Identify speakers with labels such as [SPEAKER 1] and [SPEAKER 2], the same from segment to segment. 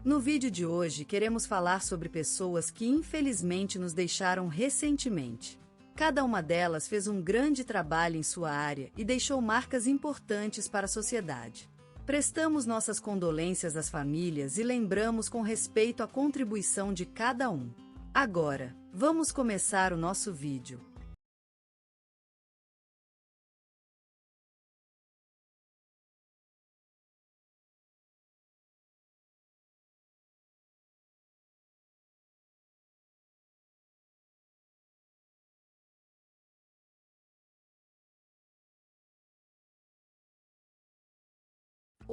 [SPEAKER 1] No vídeo de hoje queremos falar sobre pessoas que infelizmente nos deixaram recentemente. Cada uma delas fez um grande trabalho em sua área e deixou marcas importantes para a sociedade. Prestamos nossas condolências às famílias e lembramos com respeito a contribuição de cada um. Agora, vamos começar o nosso vídeo.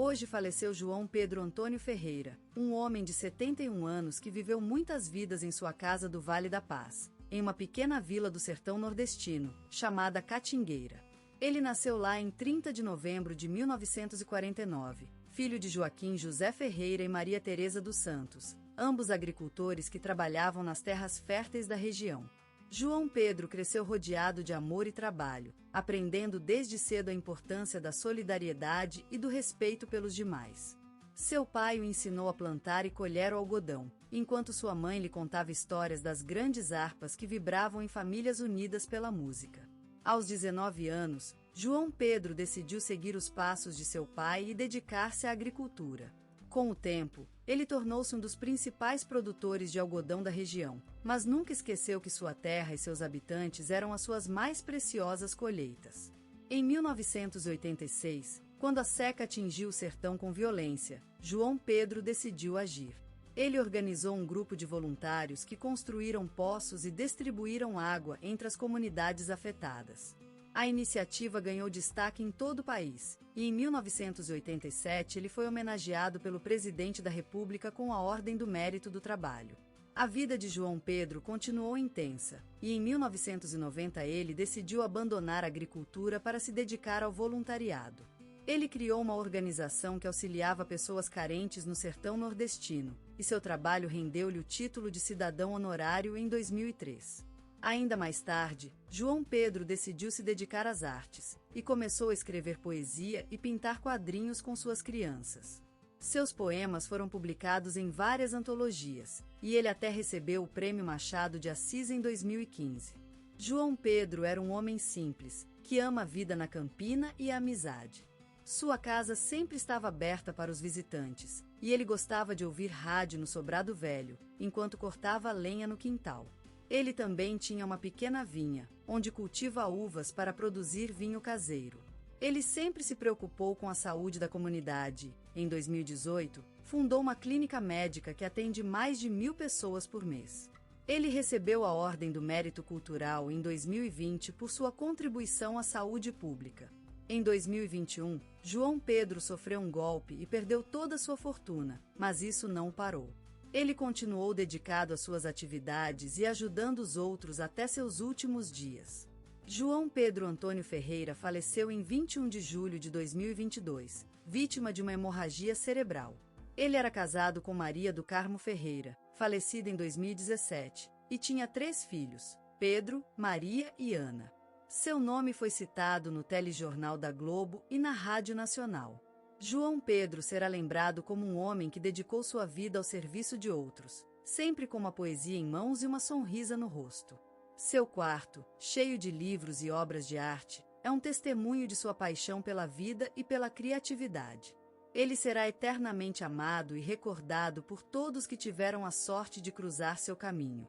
[SPEAKER 1] Hoje faleceu João Pedro Antônio Ferreira, um homem de 71 anos que viveu muitas vidas em sua casa do Vale da Paz, em uma pequena vila do sertão nordestino, chamada Catingueira. Ele nasceu lá em 30 de novembro de 1949, filho de Joaquim José Ferreira e Maria Teresa dos Santos, ambos agricultores que trabalhavam nas terras férteis da região. João Pedro cresceu rodeado de amor e trabalho, aprendendo desde cedo a importância da solidariedade e do respeito pelos demais. Seu pai o ensinou a plantar e colher o algodão, enquanto sua mãe lhe contava histórias das grandes harpas que vibravam em famílias unidas pela música. Aos 19 anos, João Pedro decidiu seguir os passos de seu pai e dedicar-se à agricultura. Com o tempo, ele tornou-se um dos principais produtores de algodão da região, mas nunca esqueceu que sua terra e seus habitantes eram as suas mais preciosas colheitas. Em 1986, quando a seca atingiu o sertão com violência, João Pedro decidiu agir. Ele organizou um grupo de voluntários que construíram poços e distribuíram água entre as comunidades afetadas. A iniciativa ganhou destaque em todo o país, e em 1987 ele foi homenageado pelo presidente da República com a Ordem do Mérito do Trabalho. A vida de João Pedro continuou intensa, e em 1990 ele decidiu abandonar a agricultura para se dedicar ao voluntariado. Ele criou uma organização que auxiliava pessoas carentes no sertão nordestino, e seu trabalho rendeu-lhe o título de cidadão honorário em 2003. Ainda mais tarde, João Pedro decidiu se dedicar às artes, e começou a escrever poesia e pintar quadrinhos com suas crianças. Seus poemas foram publicados em várias antologias, e ele até recebeu o Prêmio Machado de Assis em 2015. João Pedro era um homem simples, que ama a vida na campina e a amizade. Sua casa sempre estava aberta para os visitantes, e ele gostava de ouvir rádio no sobrado velho, enquanto cortava a lenha no quintal. Ele também tinha uma pequena vinha, onde cultiva uvas para produzir vinho caseiro. Ele sempre se preocupou com a saúde da comunidade. Em 2018, fundou uma clínica médica que atende mais de 1.000 pessoas por mês. Ele recebeu a Ordem do Mérito Cultural em 2020 por sua contribuição à saúde pública. Em 2021, João Pedro sofreu um golpe e perdeu toda a sua fortuna, mas isso não o parou. Ele continuou dedicado às suas atividades e ajudando os outros até seus últimos dias. João Pedro Antônio Ferreira faleceu em 21 de julho de 2022, vítima de uma hemorragia cerebral. Ele era casado com Maria do Carmo Ferreira, falecida em 2017, e tinha 3 filhos, Pedro, Maria e Ana. Seu nome foi citado no telejornal da Globo e na Rádio Nacional. João Pedro será lembrado como um homem que dedicou sua vida ao serviço de outros, sempre com uma poesia em mãos e uma sorrisa no rosto. Seu quarto, cheio de livros e obras de arte, é um testemunho de sua paixão pela vida e pela criatividade. Ele será eternamente amado e recordado por todos que tiveram a sorte de cruzar seu caminho.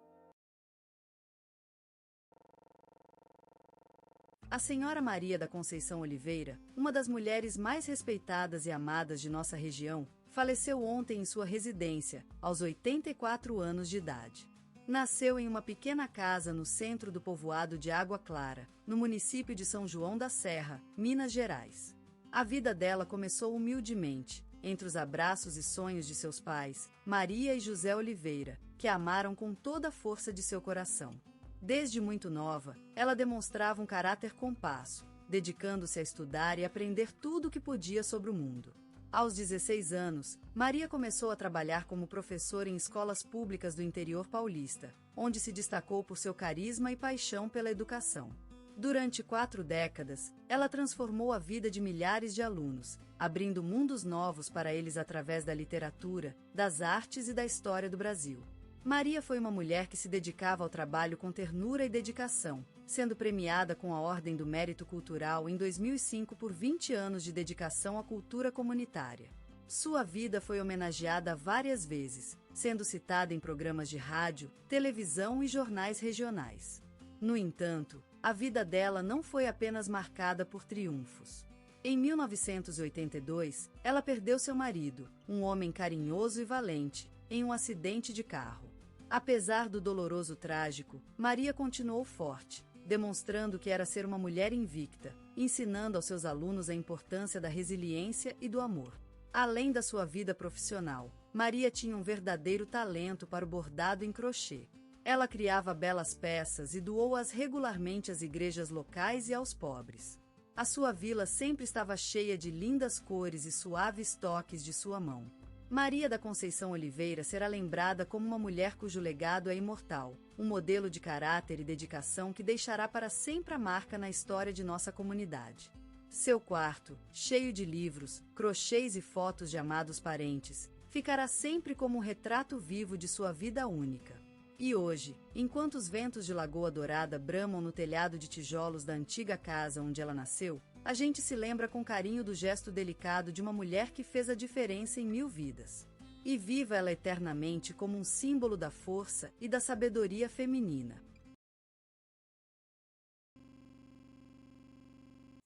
[SPEAKER 1] A Senhora Maria da Conceição Oliveira, uma das mulheres mais respeitadas e amadas de nossa região, faleceu ontem em sua residência, aos 84 anos de idade. Nasceu em uma pequena casa no centro do povoado de Água Clara, no município de São João da Serra, Minas Gerais. A vida dela começou humildemente, entre os abraços e sonhos de seus pais, Maria e José Oliveira, que a amaram com toda a força de seu coração. Desde muito nova, ela demonstrava um caráter compasso, dedicando-se a estudar e aprender tudo o que podia sobre o mundo. Aos 16 anos, Maria começou a trabalhar como professora em escolas públicas do interior paulista, onde se destacou por seu carisma e paixão pela educação. Durante 4 décadas, ela transformou a vida de milhares de alunos, abrindo mundos novos para eles através da literatura, das artes e da história do Brasil. Maria foi uma mulher que se dedicava ao trabalho com ternura e dedicação, sendo premiada com a Ordem do Mérito Cultural em 2005 por 20 anos de dedicação à cultura comunitária. Sua vida foi homenageada várias vezes, sendo citada em programas de rádio, televisão e jornais regionais. No entanto, a vida dela não foi apenas marcada por triunfos. Em 1982, ela perdeu seu marido, um homem carinhoso e valente, em um acidente de carro. Apesar do doloroso trágico, Maria continuou forte, demonstrando que era ser uma mulher invicta, ensinando aos seus alunos a importância da resiliência e do amor. Além da sua vida profissional, Maria tinha um verdadeiro talento para o bordado em crochê. Ela criava belas peças e doou-as regularmente às igrejas locais e aos pobres. A sua vila sempre estava cheia de lindas cores e suaves toques de sua mão. Maria da Conceição Oliveira será lembrada como uma mulher cujo legado é imortal, um modelo de caráter e dedicação que deixará para sempre a marca na história de nossa comunidade. Seu quarto, cheio de livros, crochês e fotos de amados parentes, ficará sempre como um retrato vivo de sua vida única. E hoje, enquanto os ventos de Lagoa Dourada bramam no telhado de tijolos da antiga casa onde ela nasceu, a gente se lembra com carinho do gesto delicado de uma mulher que fez a diferença em 1000 vidas. E viva ela eternamente como um símbolo da força e da sabedoria feminina.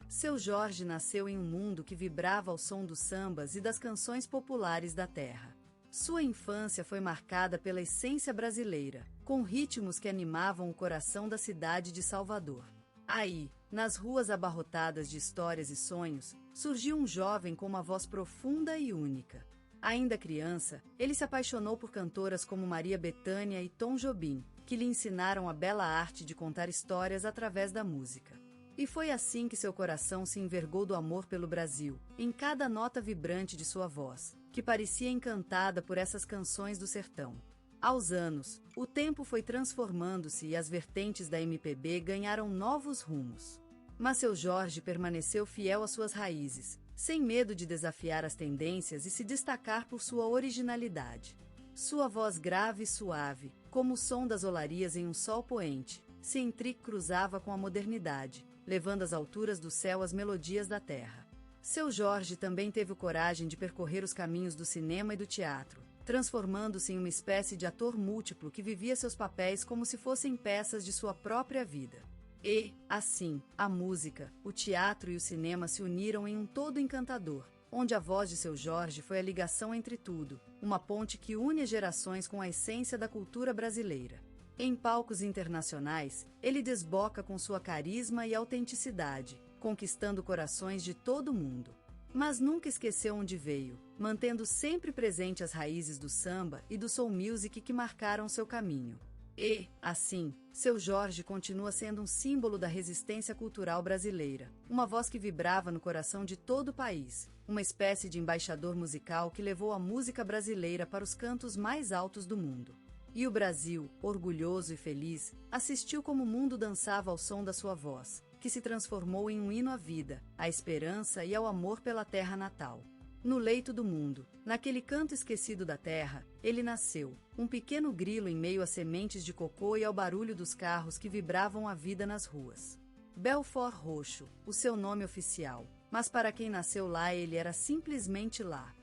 [SPEAKER 1] Seu Jorge nasceu em um mundo que vibrava ao som dos sambas e das canções populares da terra. Sua infância foi marcada pela essência brasileira, com ritmos que animavam o coração da cidade de Salvador. Aí, nas ruas abarrotadas de histórias e sonhos, surgiu um jovem com uma voz profunda e única. Ainda criança, ele se apaixonou por cantoras como Maria Bethânia e Tom Jobim, que lhe ensinaram a bela arte de contar histórias através da música. E foi assim que seu coração se envergou do amor pelo Brasil, em cada nota vibrante de sua voz, que parecia encantada por essas canções do sertão. Aos anos, o tempo foi transformando-se e as vertentes da MPB ganharam novos rumos. Mas seu Jorge permaneceu fiel às suas raízes, sem medo de desafiar as tendências e se destacar por sua originalidade. Sua voz grave e suave, como o som das olarias em um sol poente, se entrecruzava com a modernidade, levando às alturas do céu as melodias da terra. Seu Jorge também teve coragem de percorrer os caminhos do cinema e do teatro, transformando-se em uma espécie de ator múltiplo que vivia seus papéis como se fossem peças de sua própria vida. E, assim, a música, o teatro e o cinema se uniram em um todo encantador, onde a voz de seu Jorge foi a ligação entre tudo, uma ponte que une as gerações com a essência da cultura brasileira. Em palcos internacionais, ele desboca com sua carisma e autenticidade, conquistando corações de todo mundo. Mas nunca esqueceu onde veio, mantendo sempre presente as raízes do samba e do soul music que marcaram seu caminho. E, assim, seu Jorge continua sendo um símbolo da resistência cultural brasileira, uma voz que vibrava no coração de todo o país, uma espécie de embaixador musical que levou a música brasileira para os cantos mais altos do mundo. E o Brasil, orgulhoso e feliz, assistiu como o mundo dançava ao som da sua voz, que se transformou em um hino à vida, à esperança e ao amor pela terra natal. No leito do mundo, naquele canto esquecido da terra, ele nasceu, um pequeno grilo em meio a sementes de cocô e ao barulho dos carros que vibravam a vida nas ruas. Belfort Roxo, o seu nome oficial, mas para quem nasceu lá ele era simplesmente lá.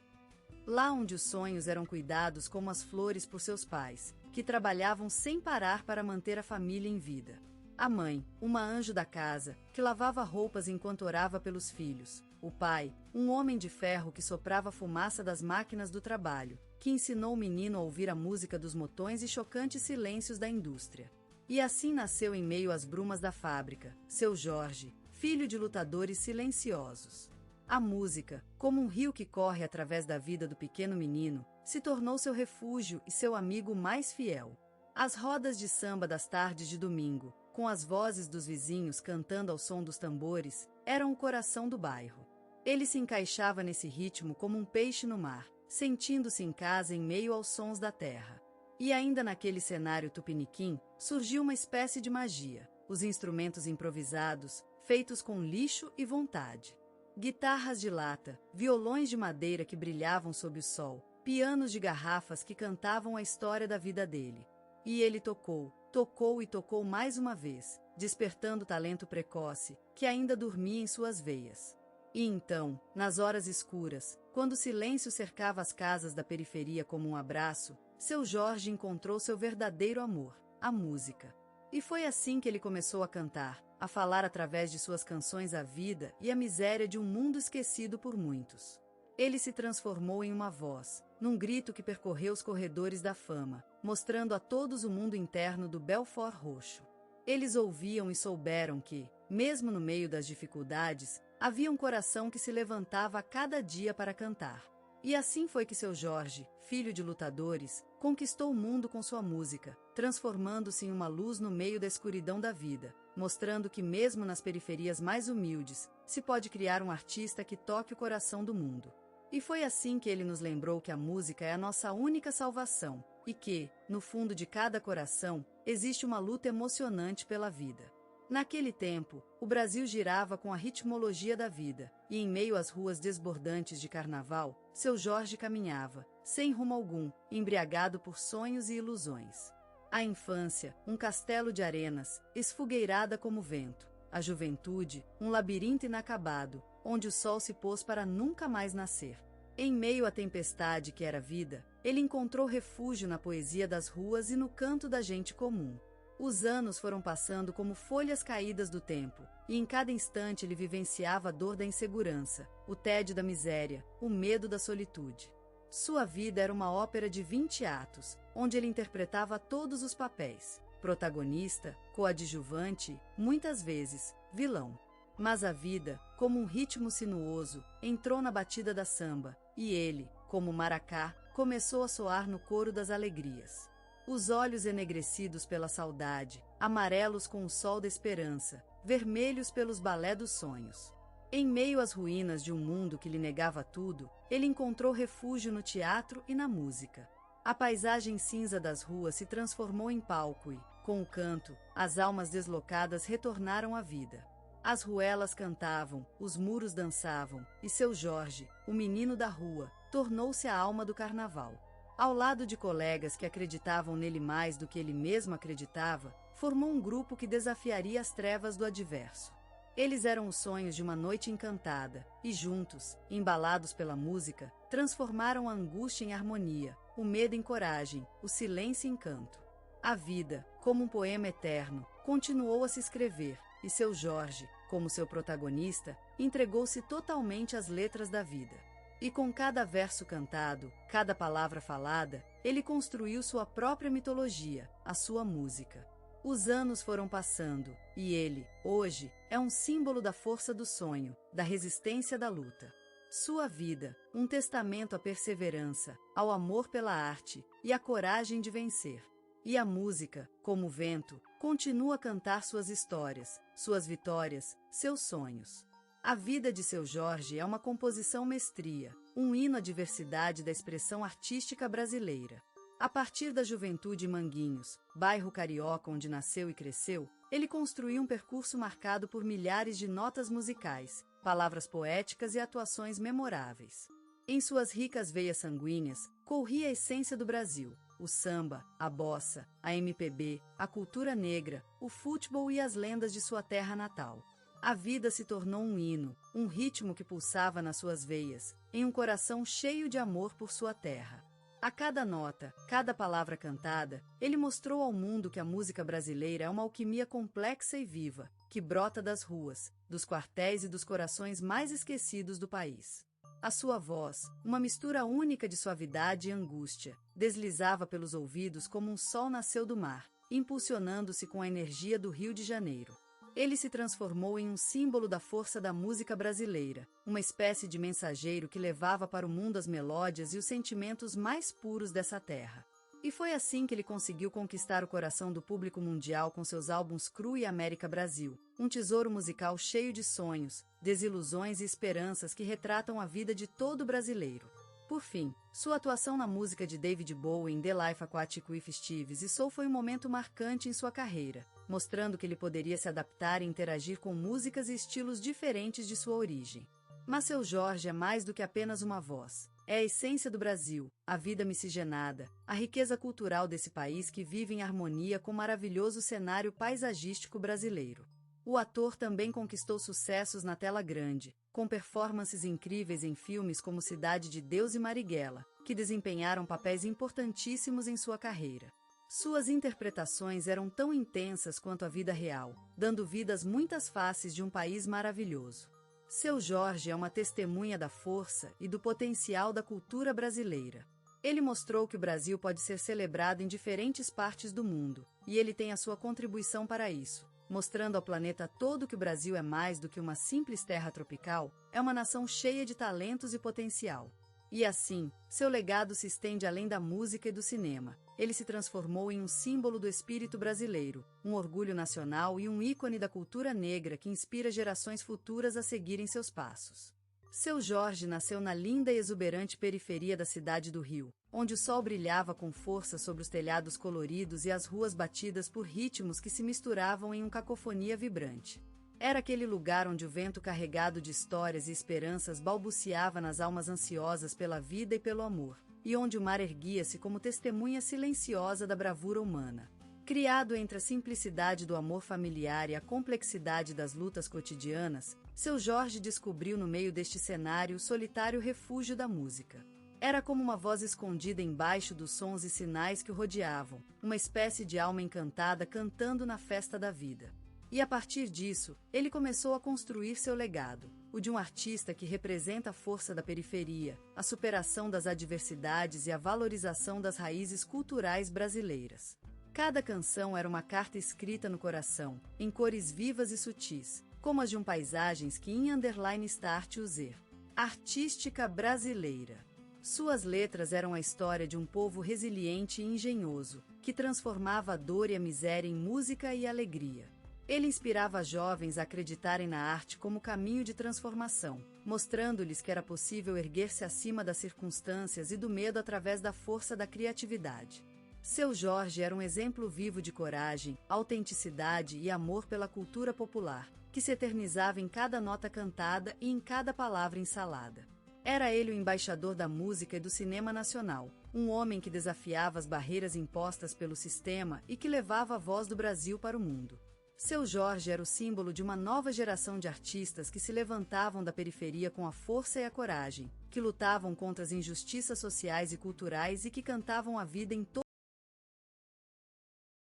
[SPEAKER 1] Lá onde os sonhos eram cuidados como as flores por seus pais, que trabalhavam sem parar para manter a família em vida. A mãe, uma anjo da casa, que lavava roupas enquanto orava pelos filhos. O pai, um homem de ferro que soprava a fumaça das máquinas do trabalho, que ensinou o menino a ouvir a música dos motões e chocantes silêncios da indústria. E assim nasceu em meio às brumas da fábrica, seu Jorge, filho de lutadores silenciosos. A música, como um rio que corre através da vida do pequeno menino, se tornou seu refúgio e seu amigo mais fiel. As rodas de samba das tardes de domingo, com as vozes dos vizinhos cantando ao som dos tambores, eram o coração do bairro. Ele se encaixava nesse ritmo como um peixe no mar, sentindo-se em casa em meio aos sons da terra. E ainda naquele cenário tupiniquim, surgiu uma espécie de magia. os instrumentos improvisados, feitos com lixo e vontade. Guitarras de lata, violões de madeira que brilhavam sob o sol, pianos de garrafas que cantavam a história da vida dele. E ele tocou, tocou e tocou mais uma vez, despertando o talento precoce, que ainda dormia em suas veias. E então, nas horas escuras, quando o silêncio cercava as casas da periferia como um abraço, seu Jorge encontrou seu verdadeiro amor, a música. E foi assim que ele começou a cantar, a falar através de suas canções a vida e a miséria de um mundo esquecido por muitos. Ele se transformou em uma voz, num grito que percorreu os corredores da fama, mostrando a todos o mundo interno do Belfort Roxo. Eles ouviam e souberam que, mesmo no meio das dificuldades, havia um coração que se levantava a cada dia para cantar. E assim foi que seu Jorge, filho de lutadores, conquistou o mundo com sua música, transformando-se em uma luz no meio da escuridão da vida, mostrando que mesmo nas periferias mais humildes, se pode criar um artista que toque o coração do mundo. E foi assim que ele nos lembrou que a música é a nossa única salvação, e que, no fundo de cada coração, existe uma luta emocionante pela vida. Naquele tempo, o Brasil girava com a ritmologia da vida, e em meio às ruas desbordantes de carnaval, seu Jorge caminhava, sem rumo algum, embriagado por sonhos e ilusões. A infância, um castelo de arenas, esfogueirada como vento. A juventude, um labirinto inacabado, onde o sol se pôs para nunca mais nascer. Em meio à tempestade que era vida, ele encontrou refúgio na poesia das ruas e no canto da gente comum. Os anos foram passando como folhas caídas do tempo, e em cada instante ele vivenciava a dor da insegurança, o tédio da miséria, o medo da solitude. Sua vida era uma ópera de 20 atos, onde ele interpretava todos os papéis: protagonista, coadjuvante, muitas vezes, vilão. Mas a vida, como um ritmo sinuoso, entrou na batida da samba, e ele, como maracá, começou a soar no coro das alegrias. Os olhos enegrecidos pela saudade, amarelos com o sol da esperança, vermelhos pelos balé dos sonhos. Em meio às ruínas de um mundo que lhe negava tudo, ele encontrou refúgio no teatro e na música. A paisagem cinza das ruas se transformou em palco e, com o canto, as almas deslocadas retornaram à vida. As ruelas cantavam, os muros dançavam, e seu Jorge, o menino da rua, tornou-se a alma do carnaval. Ao lado de colegas que acreditavam nele mais do que ele mesmo acreditava, formou um grupo que desafiaria as trevas do adverso. Eles eram os sonhos de uma noite encantada, e juntos, embalados pela música, transformaram a angústia em harmonia, o medo em coragem, o silêncio em canto. A vida, como um poema eterno, continuou a se escrever, e seu Jorge, como seu protagonista, entregou-se totalmente às letras da vida. E com cada verso cantado, cada palavra falada, ele construiu sua própria mitologia, a sua música. Os anos foram passando, e ele, hoje, é um símbolo da força do sonho, da resistência da luta. Sua vida, um testamento à perseverança, ao amor pela arte e à coragem de vencer. E a música, como o vento, continua a cantar suas histórias, suas vitórias, seus sonhos. A vida de seu Jorge é uma composição mestria, um hino à diversidade da expressão artística brasileira. A partir da juventude em Manguinhos, bairro carioca onde nasceu e cresceu, ele construiu um percurso marcado por milhares de notas musicais, palavras poéticas e atuações memoráveis. Em suas ricas veias sanguíneas, corria a essência do Brasil: o samba, a bossa, a MPB, a cultura negra, o futebol e as lendas de sua terra natal. A vida se tornou um hino, um ritmo que pulsava nas suas veias, em um coração cheio de amor por sua terra. A cada nota, cada palavra cantada, ele mostrou ao mundo que a música brasileira é uma alquimia complexa e viva, que brota das ruas, dos quartéis e dos corações mais esquecidos do país. A sua voz, uma mistura única de suavidade e angústia, deslizava pelos ouvidos como um sol nasceu do mar, impulsionando-se com a energia do Rio de Janeiro. Ele se transformou em um símbolo da força da música brasileira, uma espécie de mensageiro que levava para o mundo as melódias e os sentimentos mais puros dessa terra. E foi assim que ele conseguiu conquistar o coração do público mundial com seus álbuns Cru e América Brasil, um tesouro musical cheio de sonhos, desilusões e esperanças que retratam a vida de todo brasileiro. Por fim, sua atuação na música de David Bowie em The Life Aquatic with Steve Soul foi um momento marcante em sua carreira, mostrando que ele poderia se adaptar e interagir com músicas e estilos diferentes de sua origem. Mas Seu Jorge é mais do que apenas uma voz. É a essência do Brasil, a vida miscigenada, a riqueza cultural desse país que vive em harmonia com o maravilhoso cenário paisagístico brasileiro. O ator também conquistou sucessos na tela grande, com performances incríveis em filmes como Cidade de Deus e Marighella, que desempenharam papéis importantíssimos em sua carreira. Suas interpretações eram tão intensas quanto a vida real, dando vida às muitas faces de um país maravilhoso. Seu Jorge é uma testemunha da força e do potencial da cultura brasileira. Ele mostrou que o Brasil pode ser celebrado em diferentes partes do mundo, e ele tem a sua contribuição para isso, mostrando ao planeta todo que o Brasil é mais do que uma simples terra tropical, é uma nação cheia de talentos e potencial. E assim, seu legado se estende além da música e do cinema. Ele se transformou em um símbolo do espírito brasileiro, um orgulho nacional e um ícone da cultura negra que inspira gerações futuras a seguirem seus passos. Seu Jorge nasceu na linda e exuberante periferia da cidade do Rio, onde o sol brilhava com força sobre os telhados coloridos e as ruas batidas por ritmos que se misturavam em uma cacofonia vibrante. Era aquele lugar onde o vento carregado de histórias e esperanças balbuciava nas almas ansiosas pela vida e pelo amor, e onde o mar erguia-se como testemunha silenciosa da bravura humana. Criado entre a simplicidade do amor familiar e a complexidade das lutas cotidianas, Seu Jorge descobriu no meio deste cenário o solitário refúgio da música. Era como uma voz escondida embaixo dos sons e sinais que o rodeavam, uma espécie de alma encantada cantando na festa da vida. E a partir disso, ele começou a construir seu legado, o de um artista que representa a força da periferia, a superação das adversidades e a valorização das raízes culturais brasileiras. Cada canção era uma carta escrita no coração, em cores vivas e sutis, como as de paisagens que em underline start user. Artística brasileira. Suas letras eram a história de um povo resiliente e engenhoso, que transformava a dor e a miséria em música e alegria. Ele inspirava jovens a acreditarem na arte como caminho de transformação, mostrando-lhes que era possível erguer-se acima das circunstâncias e do medo através da força da criatividade. Seu Jorge era um exemplo vivo de coragem, autenticidade e amor pela cultura popular, que se eternizava em cada nota cantada e em cada palavra ensalada. Era ele o embaixador da música e do cinema nacional, um homem que desafiava as barreiras impostas pelo sistema e que levava a voz do Brasil para o mundo. Seu Jorge era o símbolo de uma nova geração de artistas que se levantavam da periferia com a força e a coragem, que lutavam contra as injustiças sociais e culturais e que cantavam a vida em